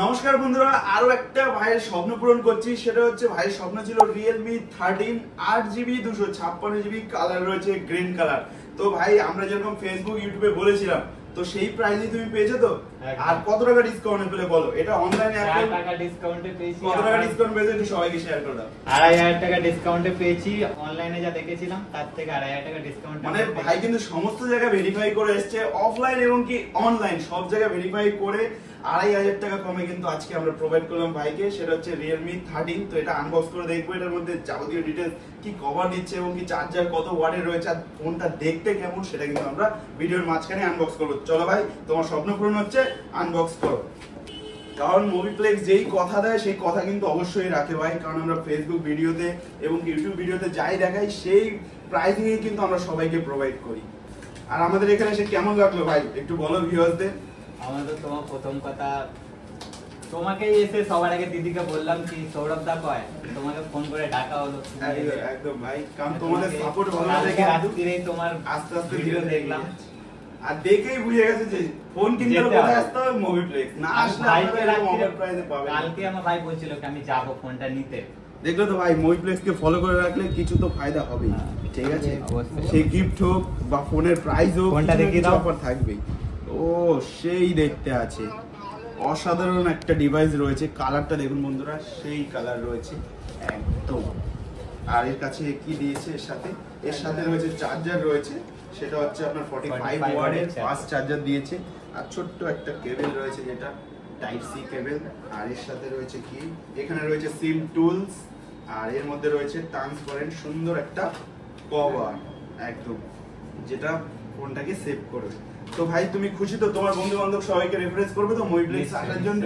নমস্কার বন্ধুরা, আরো একটা ভাইয়ের স্বপ্ন পূরণ করছি। সেটা হচ্ছে ভাইয়ের স্বপ্ন ছিল Realme 13 8GB 256GB, কালার রয়েছে গ্রিন কালার। তো ভাই আমরা যেরকম ফেসবুক ইউটিউবে বলেছিলাম, তো সেই প্রাইসে তুমি পেয়েছো তো? আর কত টাকা ডিসকাউন্টে পেলে বলো? এটা অনলাইনে 4 টাকা ডিসকাউন্টে পেয়েছি। কত টাকা ডিসকাউন্ট পেয়েছো একটু সবাইকে শেয়ার করে দাও। 2500 টাকা ডিসকাউন্টে পেয়েছি। অনলাইনে যা দেখেছিলাম তার থেকে 2500 টাকা ডিসকাউন্ট। মানে ভাই কিন্তু সমস্ত জায়গা ভেরিফাই করে এসেছে, অফলাইন এবং কি অনলাইন সব জায়গা ভেরিফাই করে 2500 টাকা কমে কিন্তু আজকে আমরা প্রোভাইড করলাম ভাইকে। সেটা হচ্ছে Realme 13। তো এটা আনবক্স করে দেখবো, এটার মধ্যে যাবতীয় ডিটেইলস কি কভার দিচ্ছে এবং কি চার্জার কত ওয়াটের রয়েছে আর ফোনটা দেখতে কেমন সেটা কিন্তু আমরা ভিডিওর মাঝখানে আনবক্স করবো। চলো ভাই, তোমার স্বপ্ন পূরণ হচ্ছে, আনবক্স করো। কারণ মোবিপ্লেক্স যেই কথা দেয় সেই কথা কিন্তু অবশ্যই রাখে ভাই, কারণ আমরা ফেসবুক ভিডিওতে এবং ইউটিউব ভিডিওতে যাই দেখাই সেই প্রাইসিং এ কিন্তু আমরা সবাইকে প্রোভাইড করি। আর আমাদের এখানে এসে কেমন লাগলো ভাই একটু বলো ভিউয়ারদের। আমাদের তোমার প্রথম কথা, তোমাকে এসে সবার আগে দিদিকে বললাম কি সৌরভ দা কয়, তোমাকে ফোন করে ডাকা হলো। একদম ভাই, কারণ তোমাদের সাপোর্ট ভালো লাগে। রাত্রিরেই তোমার আস্তে আস্তে ভিডিও দেখলাম আর দেখেই বুঝে গেছে যে ফোন কিনতে কোথায় আসতে হবে, মোবিপ্লেক্স না আসলে আপনারা অফার প্রাইসে পাবেন। কালকে আমার ভাই বলছিল কি আমি যাব ফোনটা নিতে। দেখলো তো ভাই, মোবিপ্লেক্স কে ফলো করে রাখলে কিছু তো ফায়দা হবে, ঠিক আছে? সেই গিফট হোক বা ফোনের প্রাইস হোক, ফোনটা দেখিয়ে দাও, অফার থাকবেই। ও সেই দেখতে আছে, অসাধারণ একটা ডিভাইস রয়েছে। কালারটা দেখুন বন্ধুরা, সেই কালার রয়েছে একদম। আর এর কাছে কি দিয়েছে এর সাথে রয়েছে চার্জার রয়েছে, সেটা হচ্ছে আপনার 45 ওয়াটের ফাস্ট চার্জার দিয়েছে। আর ছোট্ট একটা কেবল রয়েছে যেটা টাইপ সি কেবল। আর এর সাথে রয়েছে কি, এখানে রয়েছে সিম টুলস, আর এর মধ্যে রয়েছে ট্রান্সপারেন্ট সুন্দর একটা কভার একদম, যেটা ফোনটাকে সেভ করবে। তো ভাই তুমি খুশি তো? তোমার বন্ধু বান্ধব সবাইকে রেফারেন্স করবে তো মোবিপ্লেক্স আসার জন্য?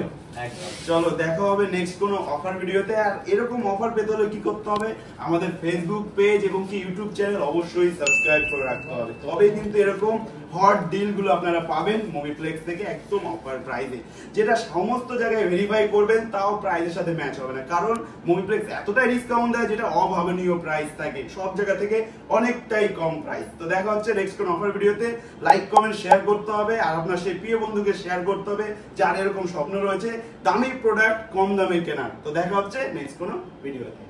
চলো দেখা হবে নেক্সট কোনো অফার ভিডিওতে। আর এরকম অফার পেতে হলে কি করতে হবে? আমাদের ফেসবুক পেজ এবং কি ইউটিউব চ্যানেল অবশ্যই সাবস্ক্রাইব করে রাখতে হবে, তবেই কিন্তু এরকম হট ডিল গুলো আপনারা পাবেন মোবিপ্লেক্স থেকে একদম অফার প্রাইসে, যেটা সমস্ত জায়গায় ভেরিফাই করবেন তাও প্রাইসের সাথে ম্যাচ হবে না। কারণ মোবিপ্লেক্স এতটাই ডিসকাউন্ট দেয় যেটা অভাবনীয় প্রাইস থাকে, সব জায়গা থেকে অনেকটাই কম প্রাইস। তো দেখা হচ্ছে নেক্সট কোন অফার ভিডিওতে। লাইক কমেন্ট শেয়ার করতে হবে, আর আপনার সেই প্রিয় বন্ধুকে শেয়ার করতে হবে যার এরকম স্বপ্ন রয়েছে দামি প্রোডাক্ট কম দামে কেনার। তো দেখা হচ্ছে নেক্সট কোন ভিডিওতে।